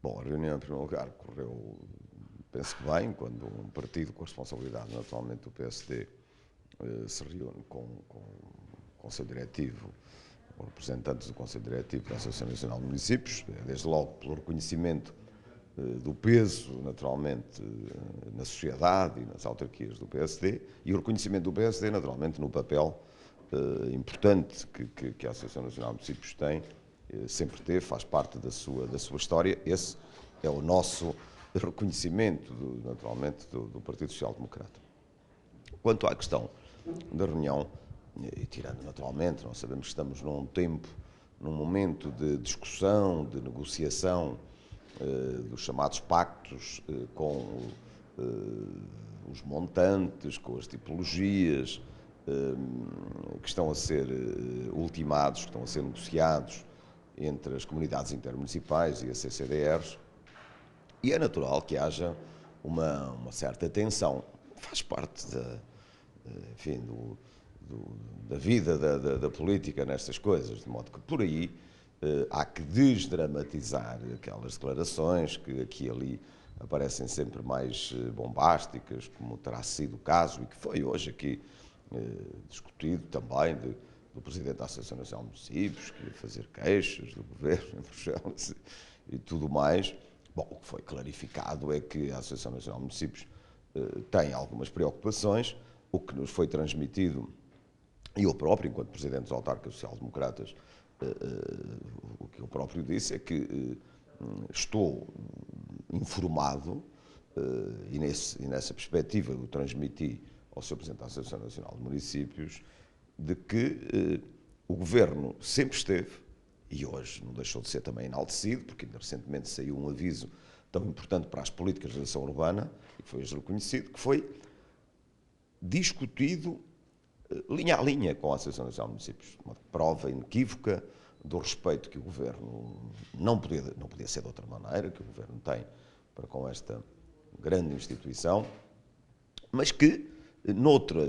Bom, a reunião, em primeiro lugar, correu, penso que bem, quando um partido com responsabilidade, naturalmente, do PSD, se reúne com o Conselho Diretivo, com representantes do Conselho Diretivo da Associação Nacional de Municípios, desde logo pelo reconhecimento do peso, naturalmente, na sociedade e nas autarquias do PSD, e o reconhecimento do PSD, naturalmente, no papel importante que a Associação Nacional de Municípios tem, sempre teve, faz parte da sua história. Esse é o nosso reconhecimento, naturalmente, do Partido Social Democrata. Quanto à questão da reunião, e tirando naturalmente, nós sabemos que estamos num momento de discussão, de negociação dos chamados pactos com os montantes, com as tipologias que estão a ser ultimados, que estão a ser negociados entre as comunidades intermunicipais e as CCDRs, e é natural que haja uma certa tensão. Faz parte enfim, da vida da política nestas coisas, de modo que por aí há que desdramatizar aquelas declarações que aqui e ali aparecem sempre mais bombásticas, como terá sido o caso e que foi hoje aqui discutido também do Presidente da Associação Nacional de Municípios, que ia fazer queixas do Governo em Bruxelas e tudo mais. Bom, o que foi clarificado é que a Associação Nacional de Municípios tem algumas preocupações. O que nos foi transmitido, e eu próprio, enquanto Presidente dos Autarcas Social-Democratas, o que eu próprio disse é que estou informado, e nessa perspectiva eu transmiti ao Sr. Presidente da Associação Nacional de Municípios, de que o Governo sempre esteve, e hoje não deixou de ser também enaltecido, porque ainda recentemente saiu um aviso tão importante para as políticas de ação urbana, e que foi hoje reconhecido, que foi discutido linha a linha com a Associação Nacional de Municípios. Uma prova inequívoca do respeito que o Governo não podia ser de outra maneira, que o Governo tem para com esta grande instituição, mas que noutro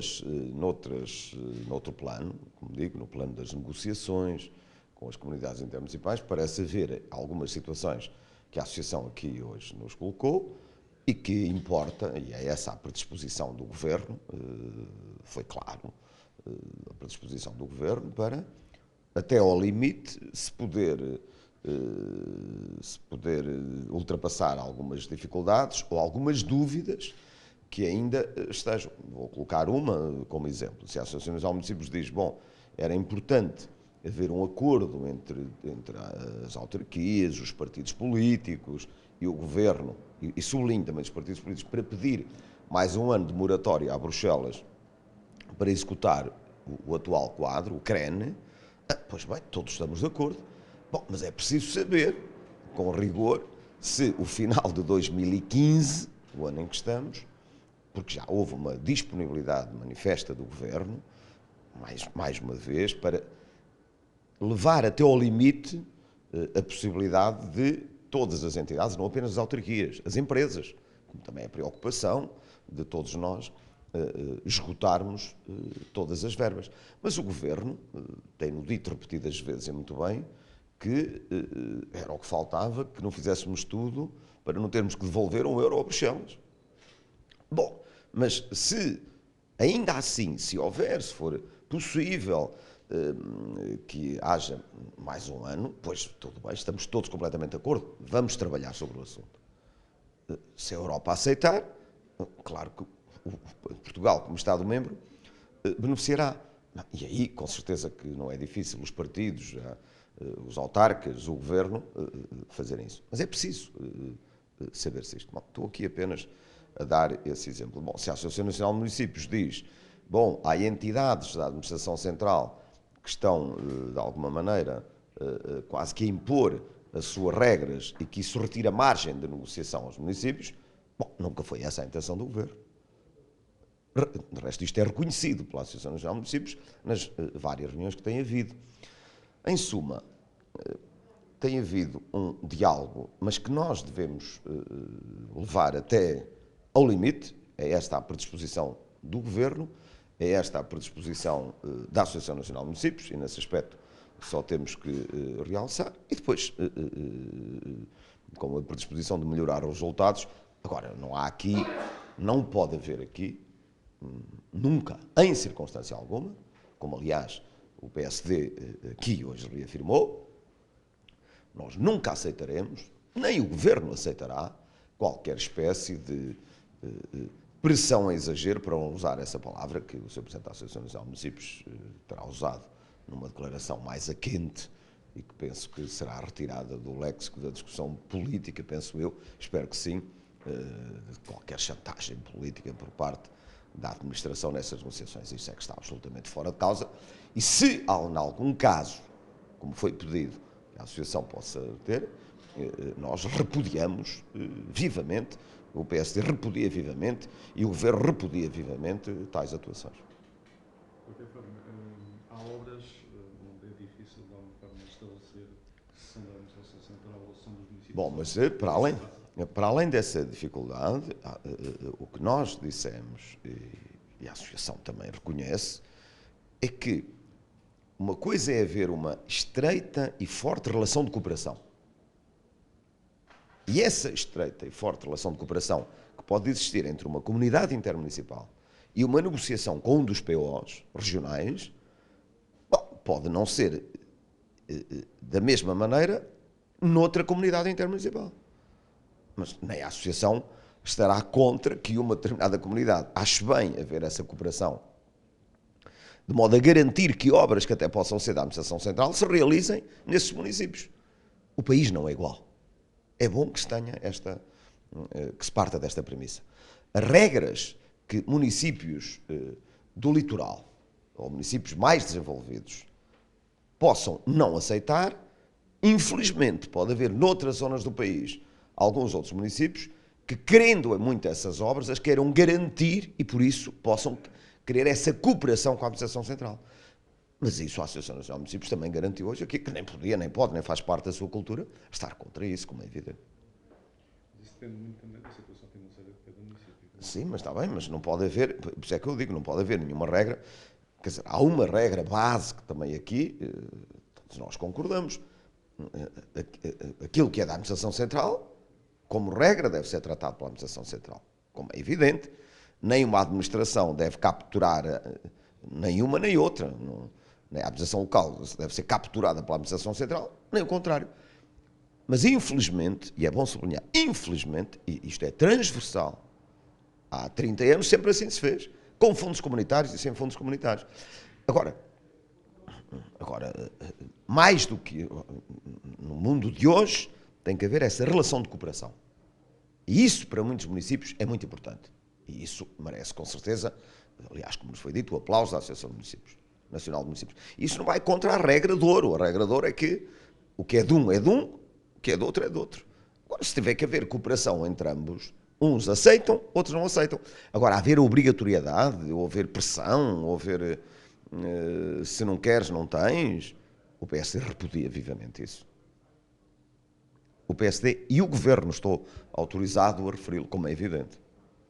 plano, como digo, no plano das negociações com as comunidades intermunicipais, parece haver algumas situações que a Associação aqui hoje nos colocou e que importa, e é essa a predisposição do Governo, foi claro, a predisposição do Governo para, até ao limite, se poder ultrapassar algumas dificuldades ou algumas dúvidas que ainda estejam. Vou colocar uma como exemplo. Se a Associação Nacional de Municípios diz, bom, era importante haver um acordo entre as autarquias, os partidos políticos e o Governo, e sublinho também os partidos políticos, para pedir mais um ano de moratória a Bruxelas para executar o atual quadro, o CREN, pois bem, todos estamos de acordo. Bom, mas é preciso saber, com rigor, se o final de 2015, o ano em que estamos, porque já houve uma disponibilidade manifesta do Governo, mais uma vez, para levar até ao limite a possibilidade de todas as entidades, não apenas as autarquias, as empresas, como também é a preocupação de todos nós, esgotarmos todas as verbas. Mas o Governo tem-no dito repetidas vezes, e muito bem, que era o que faltava, que não fizéssemos tudo para não termos que devolver um euro a Bruxelas. Bom, mas se ainda assim, se for possível que haja mais um ano, pois tudo bem, estamos todos completamente de acordo, vamos trabalhar sobre o assunto. Se a Europa aceitar, claro que Portugal, como Estado-membro, beneficiará. E aí, com certeza que não é difícil os partidos, os autarcas, o Governo, fazerem isso. Mas é preciso saber-se isto. Bom, estou aqui apenas a dar esse exemplo. Bom, se a Associação Nacional de Municípios diz, bom, há entidades da Administração Central que estão, de alguma maneira, quase que a impor as suas regras e que isso retira margem de negociação aos municípios, bom, nunca foi essa a intenção do Governo. De resto, isto é reconhecido pela Associação Nacional de Municípios nas várias reuniões que tem havido. Em suma, tem havido um diálogo, mas que nós devemos levar até ao limite. É esta a predisposição do Governo, é esta a predisposição da Associação Nacional de Municípios, e nesse aspecto só temos que realçar. E depois, com a predisposição de melhorar os resultados. Agora, não há aqui, não pode haver aqui, nunca, em circunstância alguma, como aliás o PSD aqui hoje reafirmou, nós nunca aceitaremos, nem o Governo aceitará, qualquer espécie de pressão a exagero, para não usar essa palavra que o Sr. Presidente da Associação Nacional de Municípios terá usado numa declaração mais a quente e que penso que será retirada do léxico da discussão política, penso eu, espero que sim, qualquer chantagem política por parte da administração nessas negociações. Isso é que está absolutamente fora de causa. E se, em algum caso, como foi pedido, que a Associação possa ter, nós repudiamos vivamente, o PSD repudia vivamente e o Governo repudia vivamente tais atuações. De qualquer forma, há obras onde é difícil de alguma forma estabelecer se são da administração central ou se são dos municípios. Bom, mas para além dessa dificuldade, o que nós dissemos, e a Associação também reconhece, é que uma coisa é haver uma estreita e forte relação de cooperação. E essa estreita e forte relação de cooperação que pode existir entre uma comunidade intermunicipal e uma negociação com um dos POs regionais, bom, pode não ser da mesma maneira noutra comunidade intermunicipal. Mas nem a Associação estará contra que uma determinada comunidade ache bem haver essa cooperação, de modo a garantir que obras que até possam ser da Administração Central se realizem nesses municípios. O país não é igual. É bom que se tenha que se parta desta premissa. As regras que municípios do litoral, ou municípios mais desenvolvidos, possam não aceitar, infelizmente pode haver noutras zonas do país alguns outros municípios que, querendo muito essas obras, as queiram garantir e por isso possam querer essa cooperação com a Administração Central. Mas isso a Associação Nacional de Municípios também garantiu hoje aqui, que nem podia, nem pode, nem faz parte da sua cultura, estar contra isso, como é evidente. Isso depende muito também da situação financeira de cada município. Sim, mas está bem, mas não pode haver, por isso é que eu digo, não pode haver nenhuma regra, quer dizer, há uma regra base que também aqui, todos nós concordamos, aquilo que é da Administração Central, como regra, deve ser tratado pela Administração Central, como é evidente, nem uma administração deve capturar nenhuma nem outra, nem a administração local deve ser capturada pela administração central, nem o contrário. Mas infelizmente, e é bom sublinhar, infelizmente, e isto é transversal, há 30 anos sempre assim se fez, com fundos comunitários e sem fundos comunitários. Agora, mais do que no mundo de hoje, tem que haver essa relação de cooperação. E isso, para muitos municípios, é muito importante. E isso merece, com certeza, aliás, como nos foi dito, o aplauso da Associação de Municípios, Nacional de Municípios. Isso não vai contra a regra de ouro. A regra de ouro é que o que é de um, o que é do outro é do outro. Agora, se tiver que haver cooperação entre ambos, uns aceitam, outros não aceitam. Agora, haver obrigatoriedade, ou haver pressão, ou haver se não queres, não tens, o PSD repudia vivamente isso. O PSD e o Governo, estou autorizado a referi-lo, como é evidente.